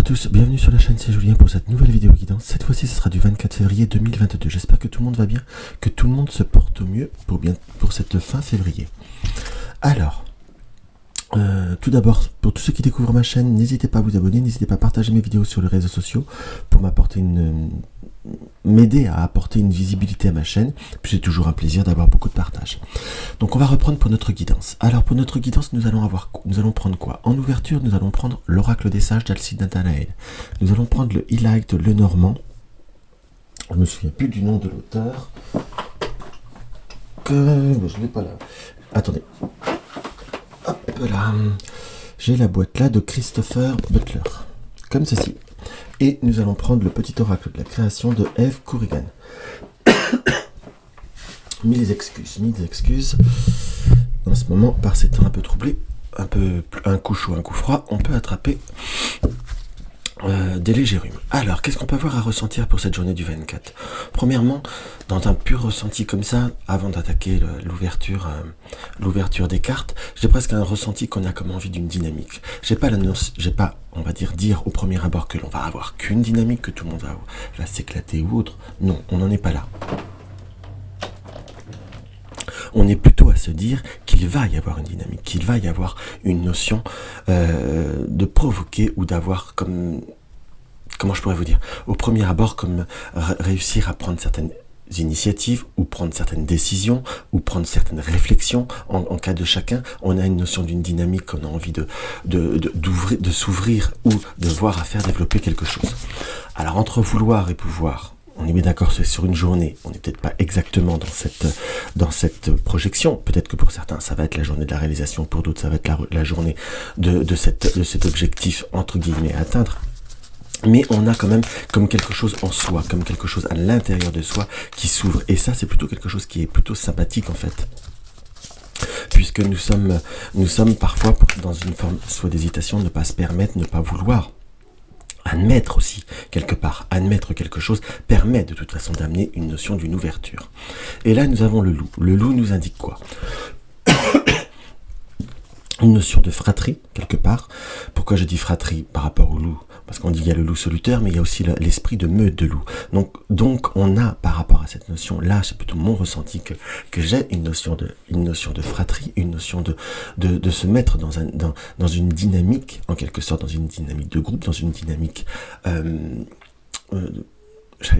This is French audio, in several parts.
tous, bienvenue sur la chaîne, c'est Julien pour cette nouvelle vidéo guidance. Cette fois-ci, ce sera du 24 février 2022. J'espère que tout le monde va bien, que tout le monde se porte au mieux pour cette fin février. Alors, tout d'abord, pour tous ceux qui découvrent ma chaîne, n'hésitez pas à vous abonner, n'hésitez pas à partager mes vidéos sur les réseaux sociaux pour m'aider à apporter une visibilité à ma chaîne. Puis c'est toujours un plaisir d'avoir beaucoup de partage. Donc on va reprendre pour notre guidance. Alors pour notre guidance, nous allons prendre quoi? En ouverture, nous allons prendre l'oracle des sages d'Alcide Nathanaël. Nous allons prendre le Hilaire Lenormand. Je me souviens plus du nom de l'auteur. Je ne l'ai pas là. Attendez. Hop là. J'ai la boîte là de Christopher Butler. Comme ceci. Et nous allons prendre le petit oracle de la création de Eve Corrigan. Mille excuses. En ce moment, par ces temps un peu troublés, un coup chaud, un coup froid, on peut attraper des légers rhumes. Alors, qu'est-ce qu'on peut avoir à ressentir pour cette journée du 24 ? Premièrement, dans un pur ressenti comme ça, avant d'attaquer l'ouverture des cartes, j'ai presque un ressenti qu'on a comme envie d'une dynamique. J'ai pas, on va dire au premier abord que l'on va avoir qu'une dynamique, que tout le monde va s'éclater ou autre. Non, on n'en est pas là. On est plutôt à se dire qu'il va y avoir une dynamique, qu'il va y avoir une notion de provoquer ou d'avoir comme... Comment je pourrais vous dire? Au premier abord, comme réussir à prendre certaines initiatives ou prendre certaines décisions ou prendre certaines réflexions en cas de chacun. On a une notion d'une dynamique, on a envie de s'ouvrir ou de voir à faire développer quelque chose. Alors entre vouloir et pouvoir, on est bien d'accord, c'est sur une journée, on n'est peut-être pas exactement dans cette projection, peut-être que pour certains ça va être la journée de la réalisation, pour d'autres ça va être la journée de cet objectif entre guillemets à atteindre, mais on a quand même comme quelque chose en soi, comme quelque chose à l'intérieur de soi qui s'ouvre, et ça c'est plutôt quelque chose qui est plutôt sympathique en fait. Puisque nous sommes parfois dans une forme soit d'hésitation, ne pas se permettre, ne pas vouloir. Admettre aussi, quelque part, admettre quelque chose permet de toute façon d'amener une notion d'une ouverture. Et là, nous avons le loup. Le loup nous indique quoi? Une notion de fratrie, quelque part. Pourquoi je dis fratrie par rapport au loup? Parce qu'on dit qu'il y a le loup solitaire, mais il y a aussi l'esprit de meute de loup. Donc on a, par rapport à cette notion-là, c'est plutôt mon ressenti que j'ai une notion de fratrie, une notion de se mettre dans une dynamique, en quelque sorte, dans une dynamique de groupe, dans une dynamique...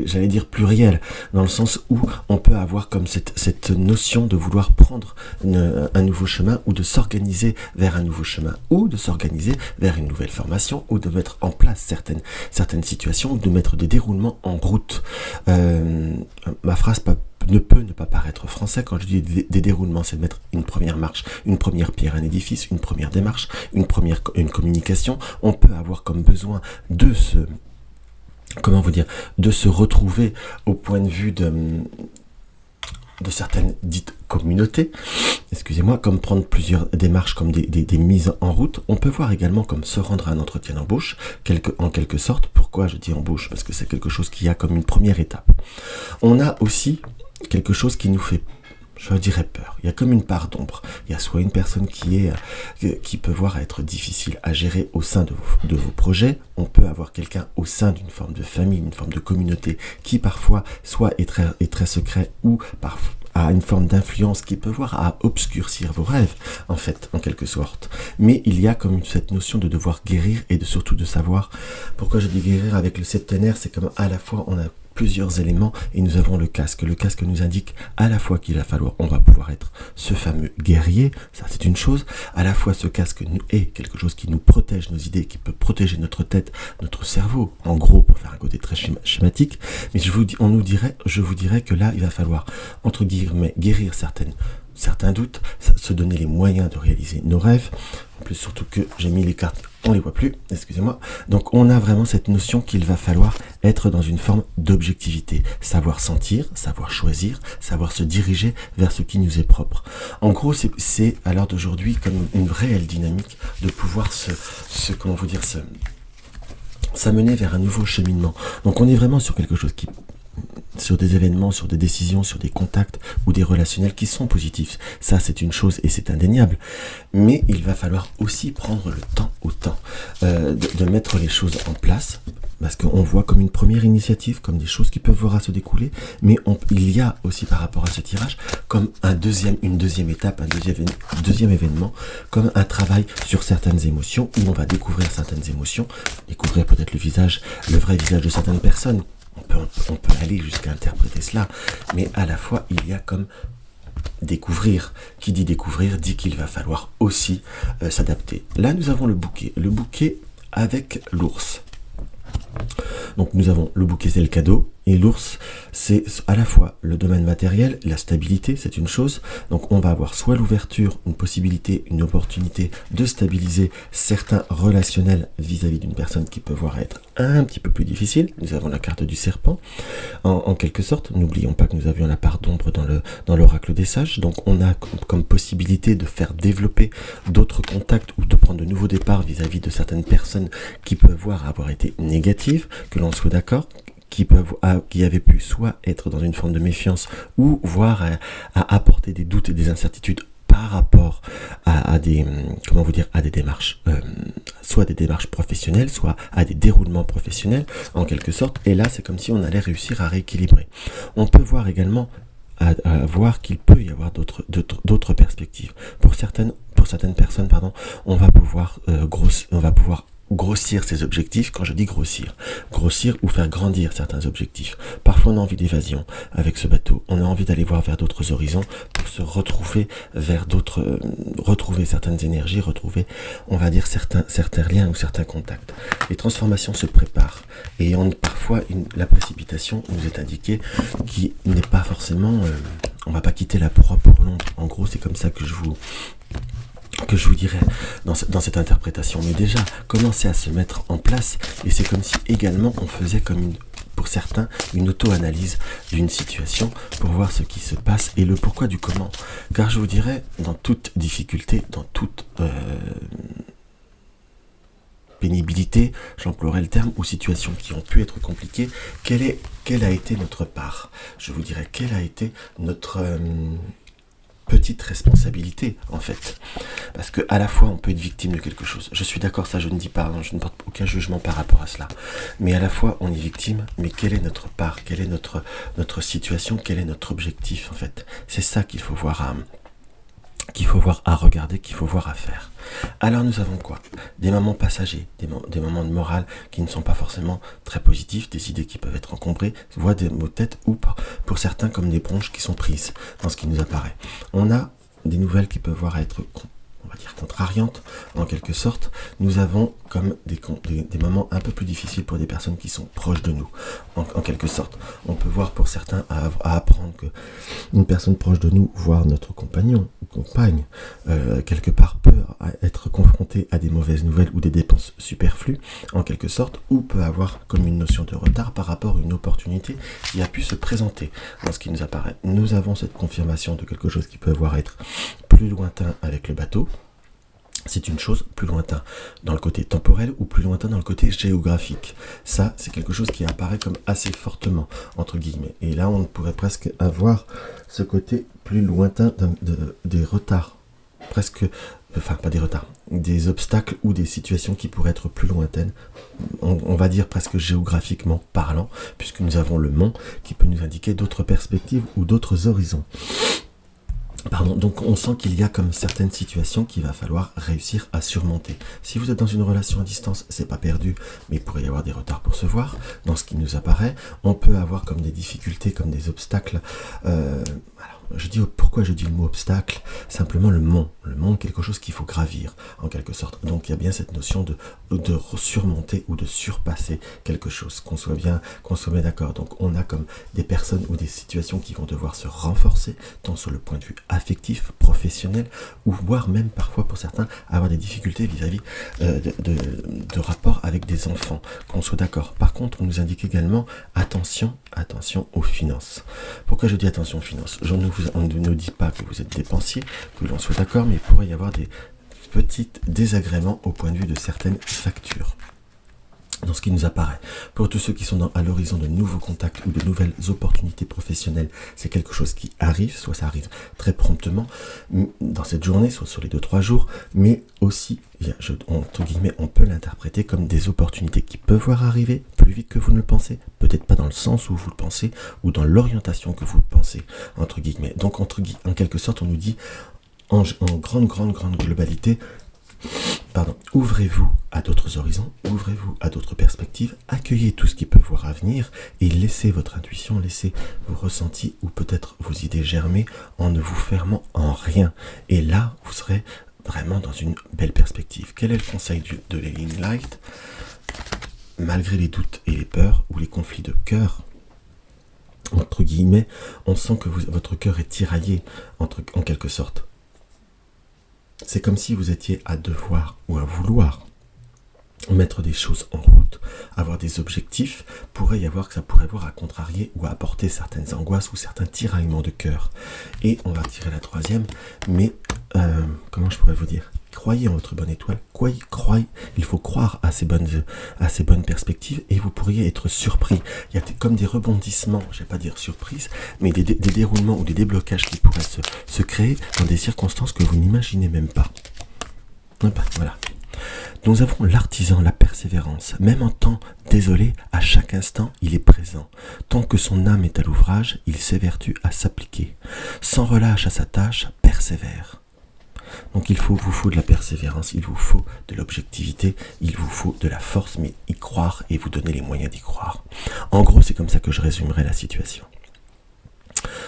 j'allais dire pluriel, dans le sens où on peut avoir comme cette notion de vouloir prendre un nouveau chemin, ou de s'organiser vers un nouveau chemin, ou de s'organiser vers une nouvelle formation, ou de mettre en place certaines situations, ou de mettre des déroulements en route. Ma phrase ne peut ne pas paraître français quand je dis des déroulements, c'est de mettre une première marche, une première pierre, un édifice, une première démarche, une communication. On peut avoir comme besoin de se retrouver au point de vue de certaines dites communautés, excusez-moi, comme prendre plusieurs démarches, comme des mises en route. On peut voir également comme se rendre à un entretien d'embauche, en quelque sorte. Pourquoi je dis embauche? Parce que c'est quelque chose qui a comme une première étape. On a aussi quelque chose qui nous fait, je dirais, peur. Il y a comme une part d'ombre. Il y a soit une personne qui peut voir être difficile à gérer au sein de vos projets. On peut avoir quelqu'un au sein d'une forme de famille, une forme de communauté qui parfois soit est très secret, ou parfois a une forme d'influence qui peut voir à obscurcir vos rêves, en fait, en quelque sorte. Mais il y a comme cette notion de devoir guérir, et surtout de savoir pourquoi je dis guérir avec le septénaire. C'est comme à la fois on a plusieurs éléments, et nous avons le casque. Le casque nous indique à la fois on va pouvoir être ce fameux guerrier, ça c'est une chose, à la fois ce casque est quelque chose qui nous protège nos idées, qui peut protéger notre tête, notre cerveau, en gros, pour faire un côté très schématique, mais je vous dirais que là, il va falloir, entre guillemets, guérir certains doutes, se donner les moyens de réaliser nos rêves. En plus, surtout que j'ai mis les cartes, on les voit plus, excusez-moi. Donc on a vraiment cette notion qu'il va falloir être dans une forme d'objectivité, savoir sentir, savoir choisir, savoir se diriger vers ce qui nous est propre. En gros, c'est à l'heure d'aujourd'hui comme une réelle dynamique de pouvoir s'amener vers un nouveau cheminement. Donc on est vraiment sur quelque chose qui sur des événements, sur des décisions, sur des contacts ou des relationnels qui sont positifs. Ça, c'est une chose et c'est indéniable. Mais il va falloir aussi prendre le temps au temps de mettre les choses en place, parce qu'on voit comme une première initiative, comme des choses qui peuvent voir à se découler, mais il y a aussi par rapport à ce tirage comme une deuxième étape, un deuxième événement, comme un travail sur certaines émotions, où on va découvrir certaines émotions, découvrir peut-être le vrai visage de certaines personnes. On peut aller jusqu'à interpréter cela, mais à la fois il y a comme découvrir. Qui dit découvrir dit qu'il va falloir aussi s'adapter. Là nous avons le bouquet avec l'ours. Donc nous avons le bouquet, c'est le cadeau, et l'ours, c'est à la fois le domaine matériel, la stabilité, c'est une chose. Donc on va avoir soit l'ouverture, une possibilité, une opportunité de stabiliser certains relationnels vis-à-vis d'une personne qui peut voir être un petit peu plus difficile. Nous avons la carte du serpent, en quelque sorte. N'oublions pas que nous avions la part d'ombre dans l'oracle des sages. Donc on a comme possibilité de faire développer d'autres contacts ou de prendre de nouveaux départs vis-à-vis de certaines personnes qui peuvent voir avoir été négatives, que l'on soit d'accord, qui avaient pu soit être dans une forme de méfiance ou voire à apporter des doutes et des incertitudes par rapport à des démarches, soit des démarches professionnelles, soit à des déroulements professionnels en quelque sorte. Et là, c'est comme si on allait réussir à rééquilibrer. On peut voir également à voir qu'il peut y avoir d'autres perspectives. Pour certaines personnes, on va pouvoir grossir ses objectifs. Quand je dis grossir ou faire grandir certains objectifs. Parfois on a envie d'évasion avec ce bateau, on a envie d'aller voir vers d'autres horizons pour se retrouver retrouver certaines énergies, retrouver, on va dire, certains liens ou certains contacts. Les transformations se préparent et parfois la précipitation nous est indiquée qui n'est pas forcément, on va pas quitter la proie pour l'ombre. En gros, c'est comme ça que je vous dirais dans cette interprétation. Mais déjà, commencer à se mettre en place, et c'est comme si également on faisait pour certains, une auto-analyse d'une situation pour voir ce qui se passe et le pourquoi du comment. Car je vous dirais, dans toute difficulté, dans toute pénibilité, j'emploierai le terme, ou situations qui ont pu être compliquées, quelle a été notre part? Je vous dirais, quelle a été notre petite responsabilité en fait, parce que à la fois on peut être victime de quelque chose, je suis d'accord, ça je ne dis pas, je ne porte aucun jugement par rapport à cela, mais à la fois on est victime, mais quelle est notre part, quelle est notre situation, quel est notre objectif en fait? C'est ça qu'il faut voir à regarder, qu'il faut voir à faire. Alors nous avons quoi? Des moments passagers, des moments de morale qui ne sont pas forcément très positifs, des idées qui peuvent être encombrées, voire des maux de tête, ou pour certains comme des bronches qui sont prises dans ce qui nous apparaît. On a des nouvelles qui peuvent voir être, on va dire, contrariantes en quelque sorte. Nous avons comme des moments un peu plus difficiles pour des personnes qui sont proches de nous en quelque sorte. On peut voir pour certains à apprendre que une personne proche de nous, voire notre compagnon ou compagne, quelque part peut être confronté à des mauvaises nouvelles ou des dépenses superflues en quelque sorte, ou peut avoir comme une notion de retard par rapport à une opportunité qui a pu se présenter dans ce qui nous apparaît. Nous avons cette confirmation de quelque chose qui peut voir être plus lointain avec le bateau. C'est une chose, plus lointain dans le côté temporel ou plus lointain dans le côté géographique. Ça, c'est quelque chose qui apparaît comme assez fortement, entre guillemets. Et là, on pourrait presque avoir ce côté plus lointain des retards. Pas des retards, des obstacles ou des situations qui pourraient être plus lointaines. On va dire presque géographiquement parlant, puisque nous avons le mont qui peut nous indiquer d'autres perspectives ou d'autres horizons. Donc on sent qu'il y a comme certaines situations qu'il va falloir réussir à surmonter. Si vous êtes dans une relation à distance, c'est pas perdu, mais il pourrait y avoir des retards pour se voir. Dans ce qui nous apparaît, on peut avoir comme des difficultés, comme des obstacles. Pourquoi je dis le mot obstacle? Simplement le mont, quelque chose qu'il faut gravir en quelque sorte. Donc il y a bien cette notion de surmonter ou de surpasser quelque chose, qu'on soit bien d'accord. Donc on a comme des personnes ou des situations qui vont devoir se renforcer, tant sur le point de vue affectif, professionnel, ou voire même parfois pour certains avoir des difficultés vis-à-vis de rapports avec des enfants, qu'on soit d'accord. Par contre, on nous indique également attention aux finances. Pourquoi je dis attention aux finances? On ne dit pas que vous êtes dépensier, que l'on soit d'accord, mais il pourrait y avoir des petits désagréments au point de vue de certaines factures. dans ce qui nous apparaît. Pour tous ceux qui sont à l'horizon de nouveaux contacts ou de nouvelles opportunités professionnelles, c'est quelque chose qui arrive, soit ça arrive très promptement dans cette journée, soit sur les 2-3 jours, mais aussi, entre guillemets, on peut l'interpréter comme des opportunités qui peuvent voir arriver plus vite que vous ne le pensez, peut-être pas dans le sens où vous le pensez, ou dans l'orientation que vous le pensez, entre guillemets. Donc, en quelque sorte, on nous dit, en grande globalité, ouvrez-vous à d'autres horizons, ouvrez-vous à d'autres perspectives, accueillez tout ce qui peut voir à venir et laissez votre intuition, laissez vos ressentis ou peut-être vos idées germer en ne vous fermant en rien. Et là, vous serez vraiment dans une belle perspective. Quel est le conseil de l'Healing Light? Malgré les doutes et les peurs ou les conflits de cœur, entre guillemets, on sent que votre cœur est tiraillé en quelque sorte. C'est comme si vous étiez à devoir ou à vouloir mettre des choses en route, avoir des objectifs, ça pourrait voir à contrarier ou à apporter certaines angoisses ou certains tiraillements de cœur. Et on va tirer la troisième, mais comment je pourrais vous dire? Croyez en votre bonne étoile, il faut croire à ces bonnes perspectives et vous pourriez être surpris. Il y a comme des rebondissements, je ne vais pas dire surprise, mais des déroulements ou des déblocages qui pourraient se créer dans des circonstances que vous n'imaginez même pas. Voilà. Nous avons l'artisan, la persévérance. Même en temps désolé, à chaque instant, il est présent. Tant que son âme est à l'ouvrage, il s'évertue à s'appliquer. Sans relâche à sa tâche, persévère. Donc vous faut de la persévérance, il vous faut de l'objectivité, il vous faut de la force, mais y croire et vous donner les moyens d'y croire. En gros, c'est comme ça que je résumerai la situation.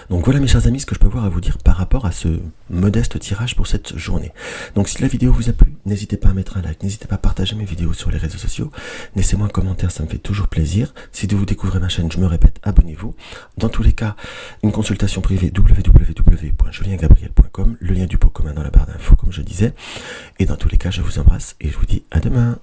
Donc voilà mes chers amis ce que je peux avoir à vous dire par rapport à ce modeste tirage pour cette journée. Donc si la vidéo vous a plu, n'hésitez pas à mettre un like, n'hésitez pas à partager mes vidéos sur les réseaux sociaux, laissez-moi un commentaire, ça me fait toujours plaisir. Si vous découvrez ma chaîne, je me répète, abonnez-vous. Dans tous les cas, une consultation privée www.juliengabriel.com, le lien du pot commun dans la barre d'infos comme je disais. Et dans tous les cas, je vous embrasse et je vous dis à demain.